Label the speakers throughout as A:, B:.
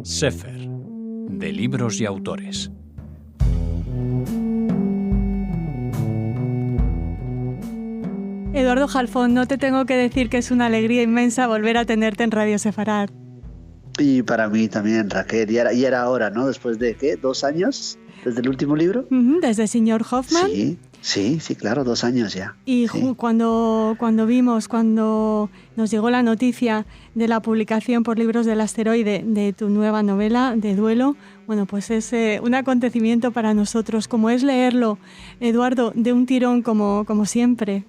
A: Sefer, de libros y autores.
B: Eduardo Halfón, no te tengo que decir que es una alegría inmensa volver a tenerte en Radio Sefarad.
C: Y para mí también, Raquel. Y era ahora, ¿no? Después de, ¿qué? ¿2 años? ¿Desde el último libro?
B: Desde Señor Hoffman.
C: Sí, claro, 2 años ya.
B: Y
C: sí.
B: cuando nos llegó la noticia de la publicación por Libros del Asteroide de tu nueva novela, de Duelo, bueno, pues es un acontecimiento para nosotros, como es leerlo, Eduardo, de un tirón como siempre.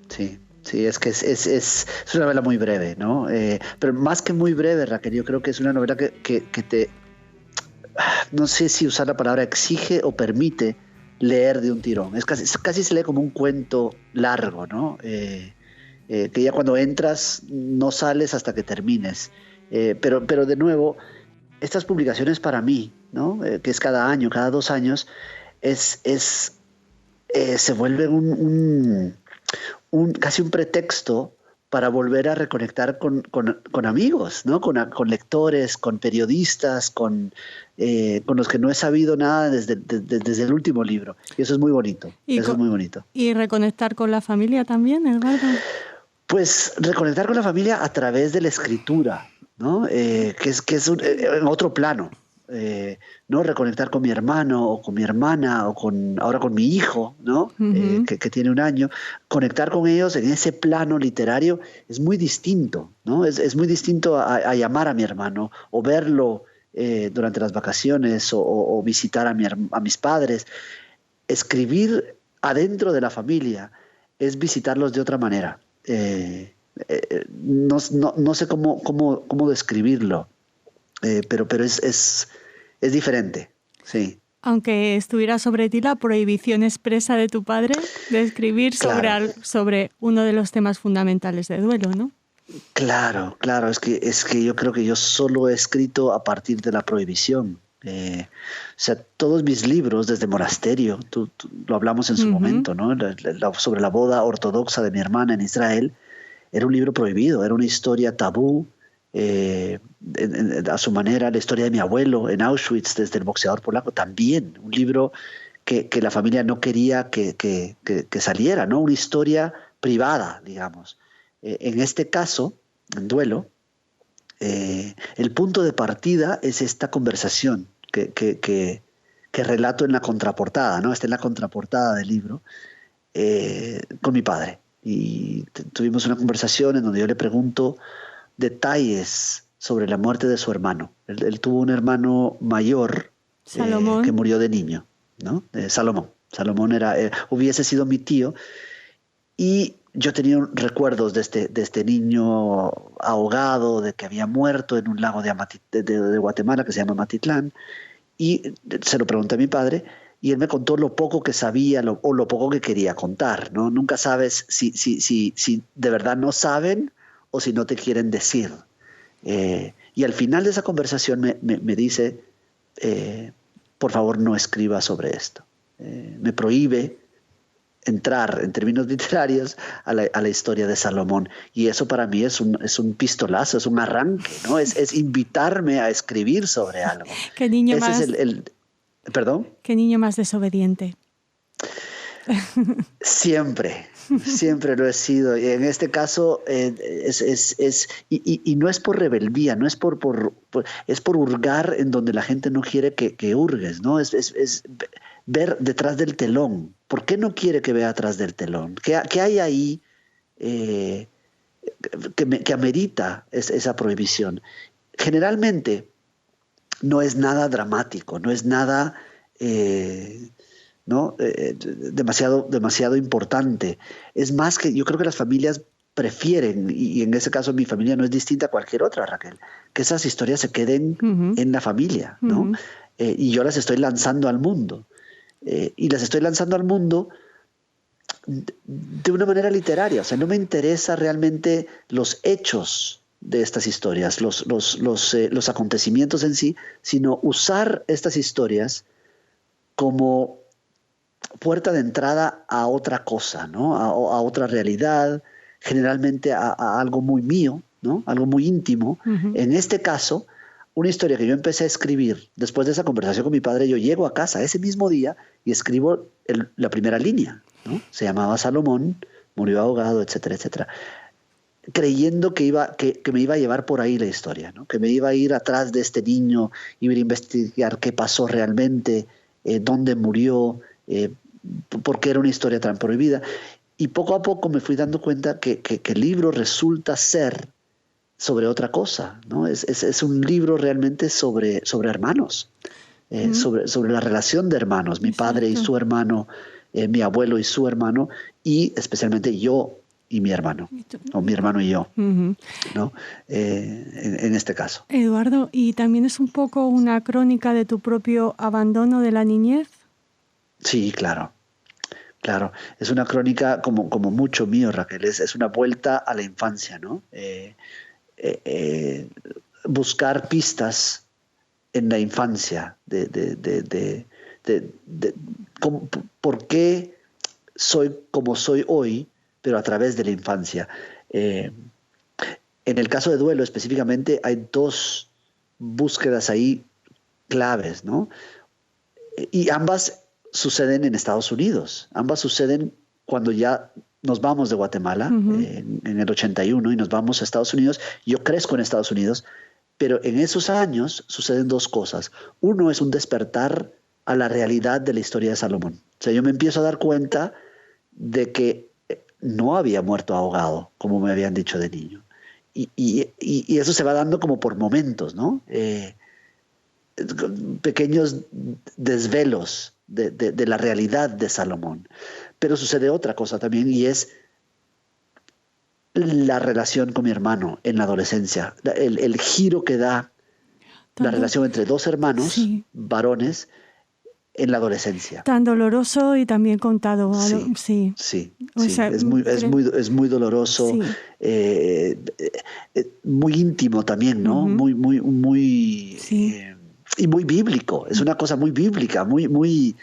C: Sí, es que es una novela muy breve, ¿no? Pero más que muy breve, Raquel, yo creo que es una novela que te... No sé si usar la palabra exige o permite leer de un tirón. Casi se lee como un cuento largo, ¿no? Que ya cuando entras no sales hasta que termines. Pero de nuevo, estas publicaciones para mí, ¿no? Que es cada año, cada 2 años, se vuelve casi un pretexto para volver a reconectar con amigos, ¿no? Con lectores, con periodistas, con los que no he sabido nada desde el último libro. Y eso es muy bonito. Es muy bonito.
B: ¿Y reconectar con la familia también, Eduardo?
C: Pues reconectar con la familia a través de la escritura, ¿no? Que es en otro plano. ¿No? Reconectar con mi hermano o con mi hermana o ahora con mi hijo, ¿no?
B: Uh-huh.
C: Que tiene 1 año. Conectar con ellos en ese plano literario es muy distinto, ¿no? Es muy distinto a llamar a mi hermano o verlo durante las vacaciones o visitar a mis padres. Escribir adentro de la familia es visitarlos de otra manera. No sé cómo describirlo, pero es diferente, sí.
B: Aunque estuviera sobre ti la prohibición expresa de tu padre de escribir sobre uno de los temas fundamentales de Duelo, ¿no?
C: Claro, es que yo creo que yo solo he escrito a partir de la prohibición. O sea, todos mis libros desde Monasterio, lo hablamos en su momento, ¿no? Sobre la boda ortodoxa de mi hermana en Israel, era un libro prohibido, era una historia tabú. A su manera, la historia de mi abuelo en Auschwitz, desde el boxeador polaco, también un libro que la familia no quería que saliera, ¿no? Una historia privada, digamos. En este caso, en Duelo, el punto de partida es esta conversación que relato en la contraportada, ¿no? Está en la contraportada del libro, con mi padre. Y tuvimos una conversación en donde yo le pregunto detalles sobre la muerte de su hermano. Él tuvo un hermano mayor que murió de niño, ¿no? Salomón. Salomón hubiese sido mi tío, y yo tenía recuerdos de este niño ahogado, de que había muerto en un lago de Guatemala que se llama Matitlán, y se lo pregunté a mi padre, y él me contó lo poco que sabía o lo poco que quería contar, ¿no? Nunca sabes si de verdad no saben o si no te quieren decir. Y al final de esa conversación me dice, por favor no escriba sobre esto. Me prohíbe entrar en términos literarios a la historia de Salomón. Y eso para mí es un pistolazo, es un arranque, ¿no? Es invitarme a escribir sobre algo.
B: ¿Qué niño
C: Ese
B: más?
C: ¿Perdón?
B: ¿Qué niño más desobediente?
C: Siempre lo he sido. Y en este caso y no es por rebeldía, no es es por hurgar en donde la gente no quiere que hurgues, ¿no? Es ver detrás del telón. ¿Por qué no quiere que vea atrás del telón? ¿Qué hay ahí que amerita esa prohibición? Generalmente no es nada dramático, no es nada demasiado importante. Es más que yo creo que las familias prefieren, y en ese caso mi familia no es distinta a cualquier otra, Raquel, que esas historias se queden en la familia, ¿no? Y yo las estoy lanzando al mundo. Y las estoy lanzando al mundo de una manera literaria. O sea, no me interesa realmente los hechos de estas historias, los acontecimientos en sí, sino usar estas historias como puerta de entrada a otra cosa, ¿no? A otra realidad, generalmente a algo muy mío, ¿no? Algo muy íntimo. En este caso, una historia que yo empecé a escribir después de esa conversación con mi padre. Yo llego a casa ese mismo día y escribo la primera línea, ¿no? Se llamaba Salomón, murió ahogado, etcétera, etcétera. Creyendo que me iba a llevar por ahí la historia, ¿no? Que me iba a ir atrás de este niño, iba a investigar qué pasó realmente, dónde murió, por qué era una historia tan prohibida. Y poco a poco me fui dando cuenta que el libro resulta ser sobre otra cosa, ¿no? Es un libro realmente sobre hermanos, sobre la relación de hermanos, mi padre y su hermano, mi abuelo y su hermano, y especialmente yo y mi hermano, o mi hermano y yo, ¿no? En este caso.
B: Eduardo, ¿y también es un poco una crónica de tu propio abandono de la niñez?
C: Sí, claro. Claro, es una crónica como mucho mío, Raquel, es una vuelta a la infancia, ¿no? Buscar pistas en la infancia de por qué soy como soy hoy, pero a través de la infancia. En el caso de Duelo específicamente hay dos búsquedas ahí claves, ¿no? Y ambas suceden en Estados Unidos. Ambas suceden cuando ya nos vamos de Guatemala en el 81 y nos vamos a Estados Unidos. Yo crezco en Estados Unidos, pero en esos años suceden dos cosas. Uno es un despertar a la realidad de la historia de Salomón. O sea, yo me empiezo a dar cuenta de que no había muerto ahogado, como me habían dicho de niño. Y eso se va dando como por momentos, ¿no? Pequeños desvelos de la realidad de Salomón. Pero sucede otra cosa también, y es la relación con mi hermano en la adolescencia, el giro que da la relación entre dos hermanos varones en la adolescencia.
B: Tan doloroso y también contado.
C: Sí. O sea, es muy doloroso, muy íntimo también, ¿no? Muy y muy bíblico. Es una cosa muy bíblica, muy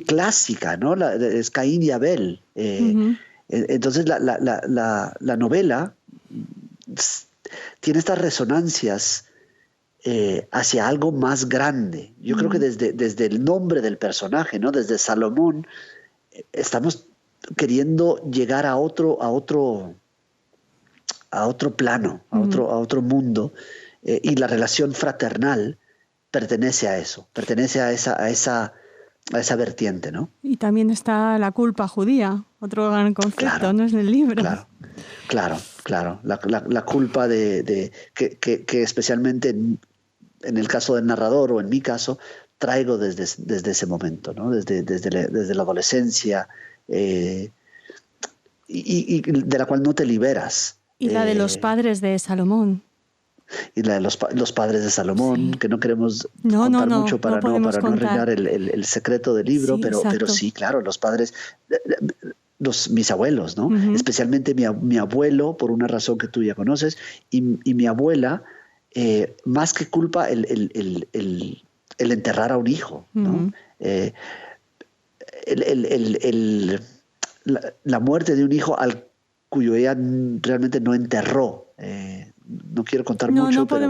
C: clásica, ¿no? Es Caín y Abel. Entonces la novela tiene estas resonancias hacia algo más grande. Yo creo que desde el nombre del personaje, ¿no? Desde Salomón, estamos queriendo llegar a otro plano, a otro mundo, y la relación fraternal pertenece a eso, pertenece a esa vertiente, ¿no?
B: Y también está la culpa judía, otro gran concepto, ¿no? Es en el libro.
C: Claro. La culpa que especialmente en el caso del narrador o en mi caso traigo desde ese momento, ¿no? Desde la adolescencia, y de la cual no te liberas.
B: Y la de los padres de Salomón.
C: Y la de los padres de Salomón, que no queremos contar mucho para no arruinar el secreto del libro, pero sí, claro, los padres, mis abuelos, ¿no? Especialmente mi abuelo, por una razón que tú ya conoces, y mi abuela, más que culpa, el enterrar a un hijo, ¿no? La muerte de un hijo cuyo ella realmente no enterró. No quiero contar mucho, pero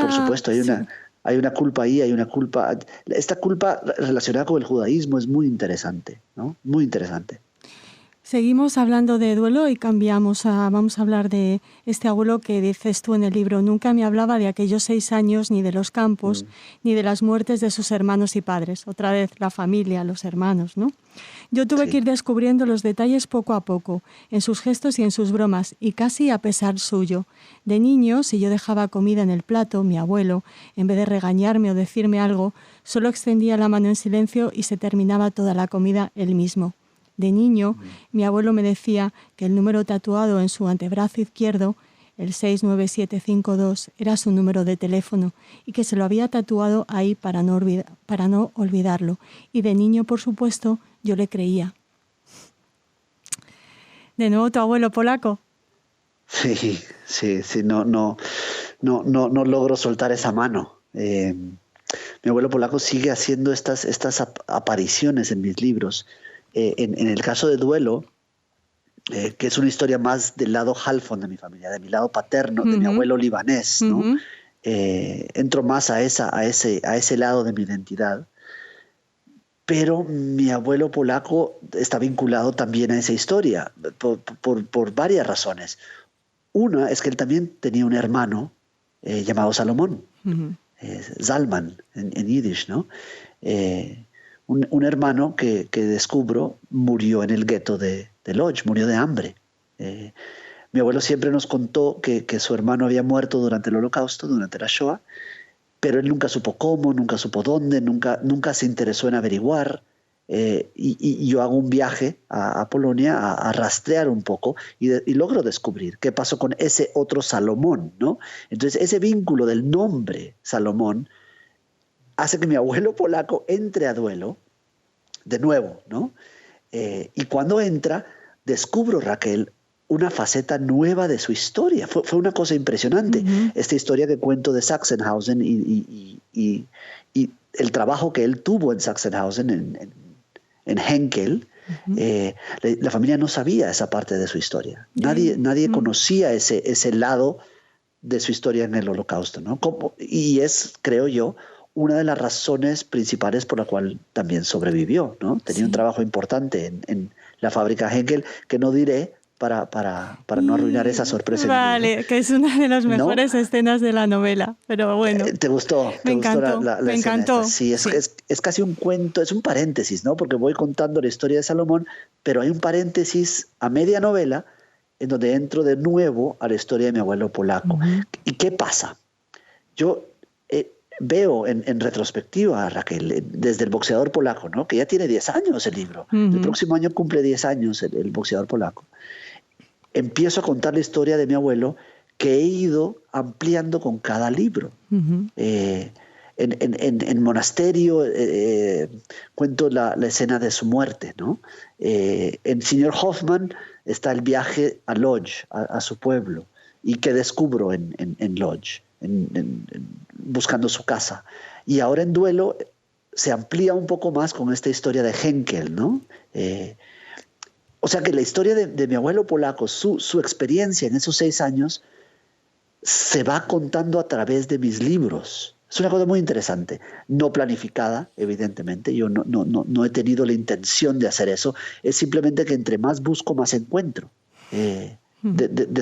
C: por supuesto hay una culpa ahí, hay una culpa. Esta culpa relacionada con el judaísmo es muy interesante, ¿no? Muy interesante.
B: Seguimos hablando de duelo y vamos a hablar de este abuelo que dices tú en el libro. Nunca me hablaba de aquellos 6 años, ni de los campos, ni de las muertes de sus hermanos y padres. Otra vez la familia, los hermanos, ¿no? Yo tuve que ir descubriendo los detalles poco a poco, en sus gestos y en sus bromas, y casi a pesar suyo. De niño, si yo dejaba comida en el plato, mi abuelo, en vez de regañarme o decirme algo, solo extendía la mano en silencio y se terminaba toda la comida él mismo. De niño, mi abuelo me decía que el número tatuado en su antebrazo izquierdo, el 69752, era su número de teléfono y que se lo había tatuado ahí para no olvidarlo. Y de niño, por supuesto, yo le creía. ¿De nuevo tu abuelo polaco?
C: Sí, no logro soltar esa mano. Mi abuelo polaco sigue haciendo estas apariciones en mis libros. En el caso de Duelo, que es una historia más del lado halfon de mi familia, de mi lado paterno, de mi abuelo libanés, ¿no? entro más a ese lado de mi identidad. Pero mi abuelo polaco está vinculado también a esa historia por varias razones. Una es que él también tenía un hermano llamado Salomón, Zalman en yiddish, ¿no? Un hermano que descubro murió en el gueto de Lodz, murió de hambre. Mi abuelo siempre nos contó que su hermano había muerto durante el Holocausto, durante la Shoah, pero él nunca supo cómo, nunca supo dónde, nunca se interesó en averiguar. Y yo hago un viaje a Polonia a rastrear un poco y logro descubrir qué pasó con ese otro Salomón, ¿no? Entonces ese vínculo del nombre Salomón hace que mi abuelo polaco entre a Duelo de nuevo, ¿no? Y cuando entra, descubro, Raquel, una faceta nueva de su historia. Fue una cosa impresionante. Esta historia que cuento de Sachsenhausen y el trabajo que él tuvo en Sachsenhausen, en Henkel, la familia no sabía esa parte de su historia. Nadie conocía ese lado de su historia en el Holocausto, ¿no? Y es, creo yo, una de las razones principales por la cual también sobrevivió, ¿no? Tenía un trabajo importante en la fábrica Henkel, que no diré para no arruinar esa sorpresa.
B: Vale, que es una de las mejores escenas de la novela, pero bueno.
C: ¿Te gustó?
B: Me encantó, me encantó.
C: Sí, es casi un cuento, es un paréntesis, ¿no? Porque voy contando la historia de Salomón, pero hay un paréntesis a media novela en donde entro de nuevo a la historia de mi abuelo polaco. ¿Y qué pasa? Yo veo en retrospectiva, Raquel, desde El boxeador polaco, ¿no? Que ya tiene 10 años el libro. El próximo año cumple 10 años el boxeador polaco. Empiezo a contar la historia de mi abuelo que he ido ampliando con cada libro. En Monasterio cuento la escena de su muerte, ¿no? En Señor Hoffman está el viaje a Lodz, a su pueblo, y que descubro en Lodz, buscando su casa. Y ahora en Duelo se amplía un poco más con esta historia de Henkel, ¿no? O sea que la historia de mi abuelo polaco, su experiencia en esos 6 años, se va contando a través de mis libros. Es una cosa muy interesante, no planificada, evidentemente. Yo no he tenido la intención de hacer eso. Es simplemente que entre más busco, más encuentro de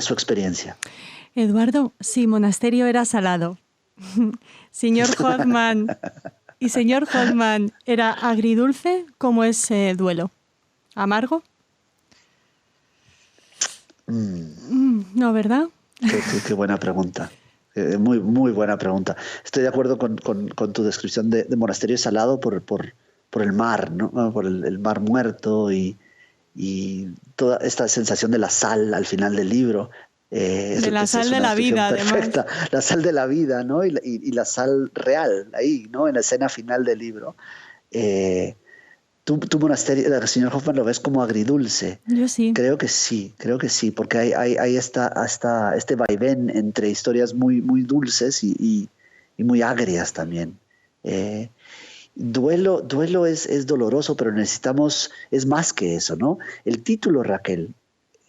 C: su experiencia.
B: Eduardo, si Monasterio era salado, señor Hoffman y señor Hoffman era agridulce, ¿cómo es Duelo? ¿Amargo? No, ¿verdad?
C: Qué buena pregunta. Muy, muy buena pregunta. Estoy de acuerdo con tu descripción de Monasterio salado por el mar, ¿no? Por el mar muerto y toda esta sensación de la sal al final del libro.
B: De la sal de la vida,
C: perfecta.
B: además.
C: La sal de la vida, ¿no? Y la sal real, ahí, ¿no? En la escena final del libro. ¿Tu Monasterio, el señor Hoffman, lo ves como agridulce?
B: Yo sí.
C: Creo que sí, porque hay hasta este vaivén entre historias muy, muy dulces y muy agrias también. Duelo es doloroso, pero es más que eso, ¿no? El título, Raquel,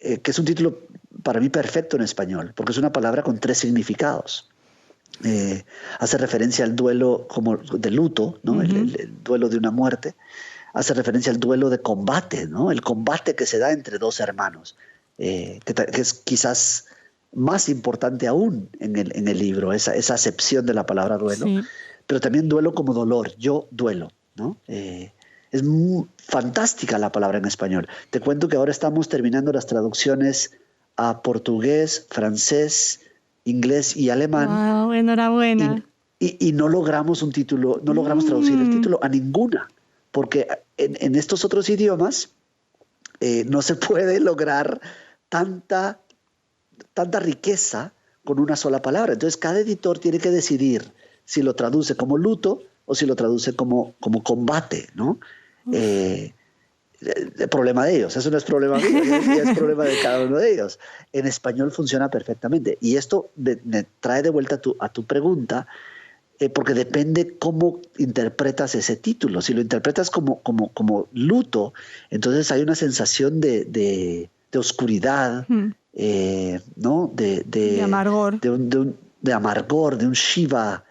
C: que es un título para mí perfecto en español, porque es una palabra con 3 significados. Hace referencia al duelo como de luto, ¿no? El duelo de una muerte. Hace referencia al duelo de combate, ¿no? El combate que se da entre 2 hermanos, que es quizás más importante aún en el libro, esa acepción de la palabra duelo, sí. Pero también duelo como dolor, yo duelo, ¿no? Es fantástica la palabra en español. Te cuento que ahora estamos terminando las traducciones a portugués, francés, inglés y alemán.
B: ¡Wow! Enhorabuena.
C: Y no logramos un título, no logramos traducir el título a ninguna. Porque en estos otros idiomas no se puede lograr tanta riqueza con una sola palabra. Entonces cada editor tiene que decidir si lo traduce como luto o si lo traduce como combate, ¿no? El problema de ellos, eso no es problema mío, es problema de cada uno de ellos. En español funciona perfectamente. Y esto me trae de vuelta a tu pregunta, porque depende cómo interpretas ese título. Si lo interpretas como luto, entonces hay una sensación de oscuridad, ¿no?
B: De amargor.
C: de amargor, de un Shiva,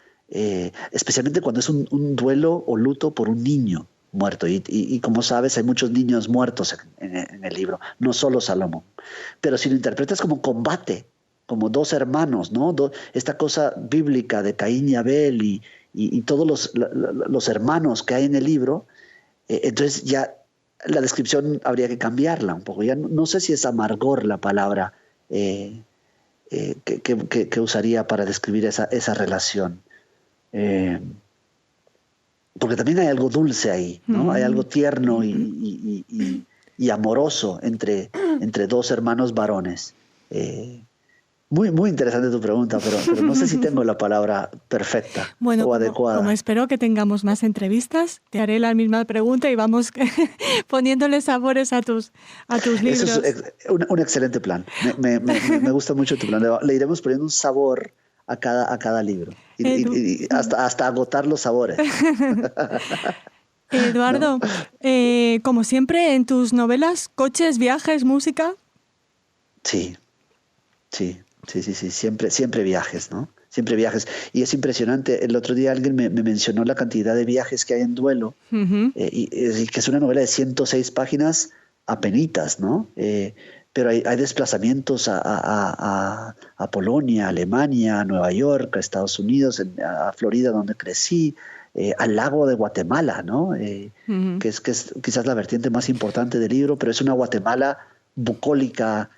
C: especialmente cuando es un duelo o luto por un niño muerto. Y como sabes, hay muchos niños muertos en el libro, no solo Salomón. Pero si lo interpretas como combate, como dos hermanos, ¿no? Esta cosa bíblica de Caín y Abel y todos los hermanos que hay en el libro, entonces ya la descripción habría que cambiarla un poco. Ya no sé si es amargor la palabra que usaría para describir esa relación. Porque también hay algo dulce ahí, ¿no? Hay algo tierno y amoroso entre dos hermanos varones. Muy, muy interesante tu pregunta, pero no sé si tengo la palabra perfecta o adecuada.
B: Como espero que tengamos más entrevistas, te haré la misma pregunta y vamos poniéndole sabores a tus libros.
C: Eso es un excelente plan. Me gusta mucho tu plan. Le iremos poniendo un sabor a cada libro y hasta agotar los sabores.
B: Eduardo, ¿no? Como siempre en tus novelas, coches, viajes, música.
C: Sí. Siempre viajes, ¿no? Siempre viajes. Y es impresionante. El otro día alguien me mencionó la cantidad de viajes que hay en Duelo, y que es una novela de 106 páginas apenitas, ¿no? Pero hay desplazamientos a Polonia, a Alemania, a Nueva York, a Estados Unidos, a Florida, donde crecí, al lago de Guatemala, ¿no? Que es quizás la vertiente más importante del libro, pero es una Guatemala bucólica,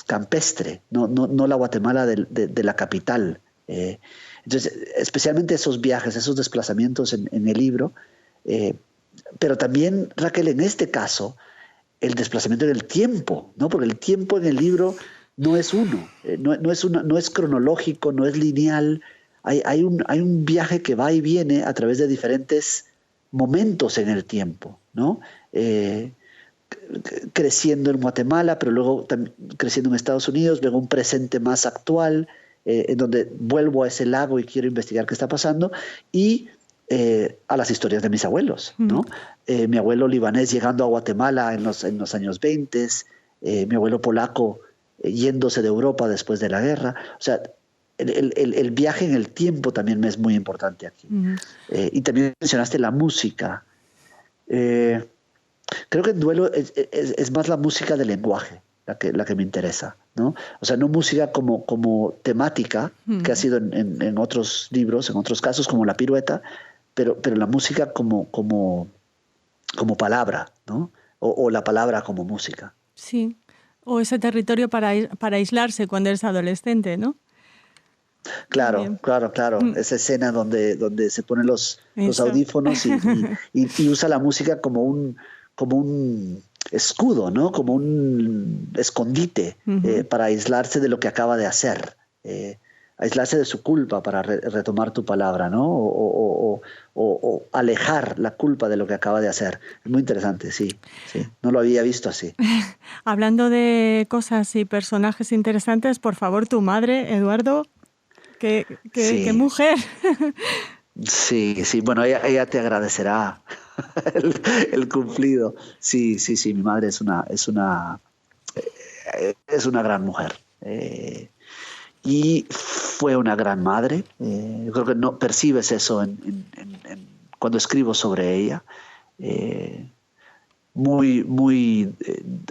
C: campestre, no la Guatemala de la capital. Entonces, especialmente esos viajes, esos desplazamientos en el libro, pero también, Raquel, en este caso, el desplazamiento en el tiempo, ¿no? Porque el tiempo en el libro no es uno, no es cronológico, no es lineal. Hay un viaje que va y viene a través de diferentes momentos en el tiempo, ¿no? Creciendo en Guatemala, pero luego creciendo en Estados Unidos, luego un presente más actual, en donde vuelvo a ese lago y quiero investigar qué está pasando, y a las historias de mis abuelos, ¿no? Mi abuelo libanés llegando a Guatemala en los años 20, mi abuelo polaco yéndose de Europa después de la guerra. O sea, el viaje en el tiempo también me es muy importante aquí. Y también mencionaste la música. Creo que en Duelo es más la música del lenguaje la que me interesa, ¿no? O sea, no música como temática, que ha sido en otros libros, en otros casos, como La Pirueta, pero la música como palabra, ¿no? O la palabra como música.
B: Sí, o ese territorio para aislarse cuando eres adolescente, ¿no?
C: Claro. Esa escena donde se ponen los audífonos y usa la música como un escudo, ¿no? Como un escondite para aislarse de lo que acaba de hacer, aislarse de su culpa para retomar tu palabra, ¿no? O alejar la culpa de lo que acaba de hacer. Es muy interesante, sí. No lo había visto así.
B: Hablando de cosas y personajes interesantes, por favor, tu madre, Eduardo, qué mujer.
C: Sí, bueno, ella te agradecerá el cumplido. Sí, mi madre es una gran mujer. Y fue una gran madre. Yo creo que no percibes eso cuando escribo sobre ella. Muy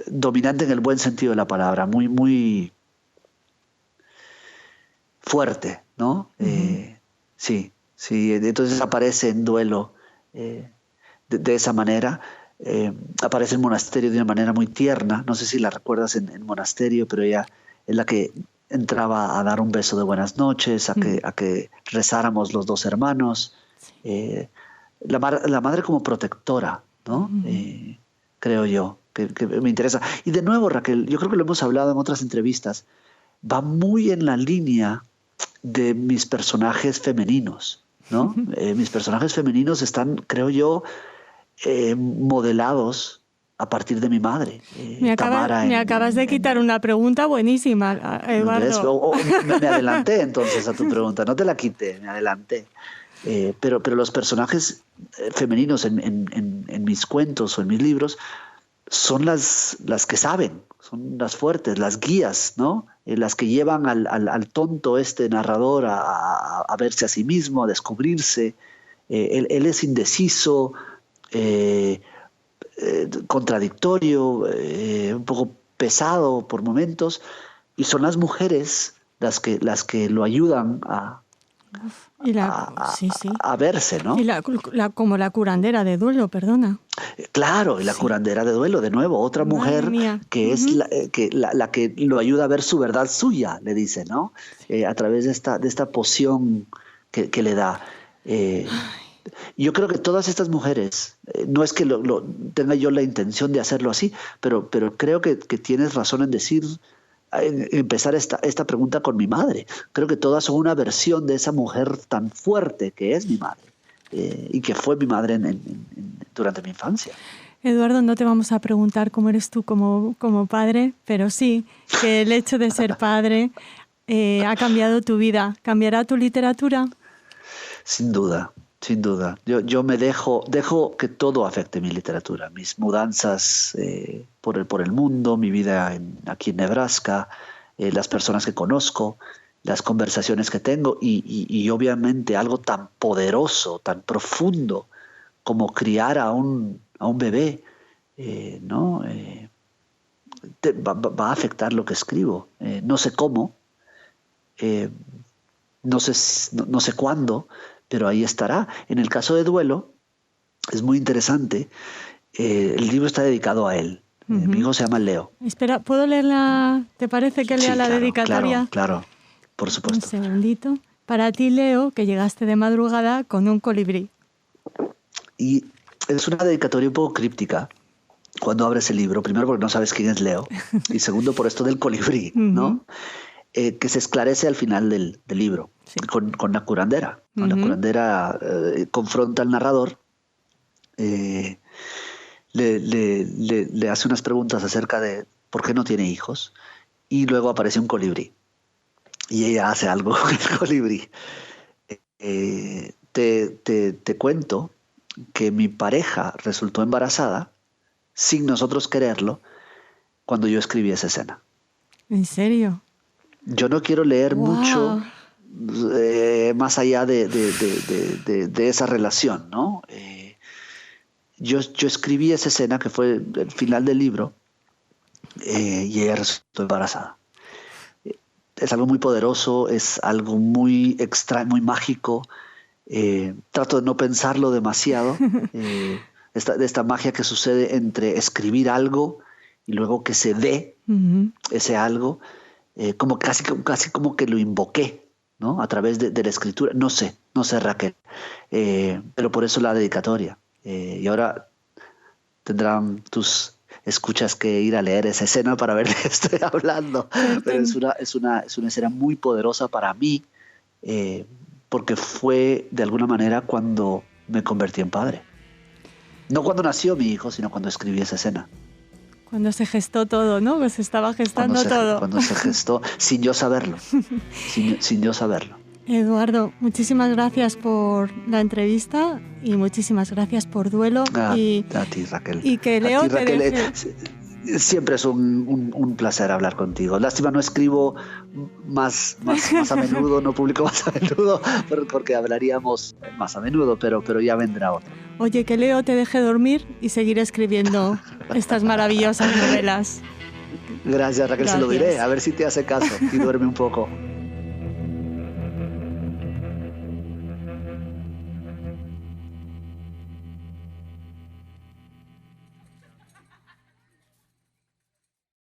C: dominante en el buen sentido de la palabra, muy fuerte, ¿no? Sí. Entonces aparece en Duelo de esa manera. Aparece en Monasterio de una manera muy tierna. No sé si la recuerdas en Monasterio, pero ella es la que entraba a dar un beso de buenas noches, a que rezáramos los dos hermanos. La madre como protectora, ¿no? Creo yo, que me interesa. Y de nuevo, Raquel, yo creo que lo hemos hablado en otras entrevistas, va muy en la línea de mis personajes femeninos, ¿no? Mis personajes femeninos están, creo yo, modelados a partir de mi madre.
B: Me acabas de quitar una pregunta buenísima, Eduardo.
C: Me adelanté entonces a tu pregunta, no te la quité, me adelanté. Pero los personajes femeninos en mis cuentos o en mis libros son las que saben, son las fuertes, las guías, ¿no? las que llevan al tonto narrador a verse a sí mismo, a descubrirse. Él es indeciso, contradictorio, un poco pesado por momentos, y son las mujeres las que lo ayudan a verse, ¿no?
B: Y como la curandera de duelo, perdona.
C: Claro, y la curandera de duelo, de nuevo, otra mujer que es la que lo ayuda a ver su verdad suya, le dice, ¿no? A través de esta poción que le da. Yo creo que todas estas mujeres, no es que tenga yo la intención de hacerlo así, pero creo que tienes razón en empezar esta pregunta con mi madre. Creo que todas son una versión de esa mujer tan fuerte que es mi madre y que fue mi madre durante mi infancia.
B: Eduardo, no te vamos a preguntar cómo eres tú como padre, pero sí que el hecho de ser padre ha cambiado tu vida. ¿Cambiará tu literatura? Sin duda.
C: Sin duda. Yo me dejo que todo afecte mi literatura, mis mudanzas por el mundo, mi vida aquí en Nebraska, las personas que conozco, las conversaciones que tengo y obviamente algo tan poderoso, tan profundo como criar a un bebé, ¿no? Va a afectar lo que escribo. No sé cómo, no sé cuándo, pero ahí estará. En el caso de duelo, es muy interesante. El libro está dedicado a él. Mi hijo se llama Leo.
B: Espera, ¿puedo leerla? ¿Te parece que lea la dedicatoria?
C: Claro, por supuesto.
B: Un segundito. Para ti, Leo, que llegaste de madrugada con un colibrí.
C: Y es una dedicatoria un poco críptica cuando abres el libro. Primero porque no sabes quién es Leo. Y segundo por esto del colibrí, ¿no? Que se esclarece al final del libro, sí. con la curandera. ¿No? La curandera confronta al narrador, le hace unas preguntas acerca de por qué no tiene hijos, y luego aparece un colibrí. Y ella hace algo con el colibrí. Te cuento que mi pareja resultó embarazada, sin nosotros quererlo, cuando yo escribí esa escena.
B: ¿En serio?
C: Yo no quiero leer mucho más allá de esa relación, ¿no? Yo escribí esa escena que fue el final del libro y ella resultó embarazada. Es algo muy poderoso, es algo muy extraño, muy mágico. Trato de no pensarlo demasiado. De esta magia que sucede entre escribir algo y luego que se ve ese algo. Como casi como que lo invoqué, ¿no? A través de la escritura. No sé Raquel, pero por eso la dedicatoria. Y ahora tendrán tus escuchas que ir a leer esa escena para ver de qué estoy hablando. Pero es una escena muy poderosa para mí, porque fue de alguna manera cuando me convertí en padre. No cuando nació mi hijo, sino cuando escribí esa escena.
B: Cuando se gestó todo, ¿no? Pues se estaba gestando todo.
C: Cuando se gestó, sin yo saberlo. sin yo saberlo.
B: Eduardo, muchísimas gracias por la entrevista y muchísimas gracias por Duelo.
C: A ti, Raquel.
B: Y que Leo te deje...
C: Siempre es un placer hablar contigo. Lástima no escribo más a menudo, no publico más a menudo, porque hablaríamos más a menudo, pero ya vendrá otro.
B: Oye, que Leo te deje dormir y seguir escribiendo estas maravillosas novelas.
C: Gracias, Raquel, se lo diré, a ver si te hace caso y duerme un poco.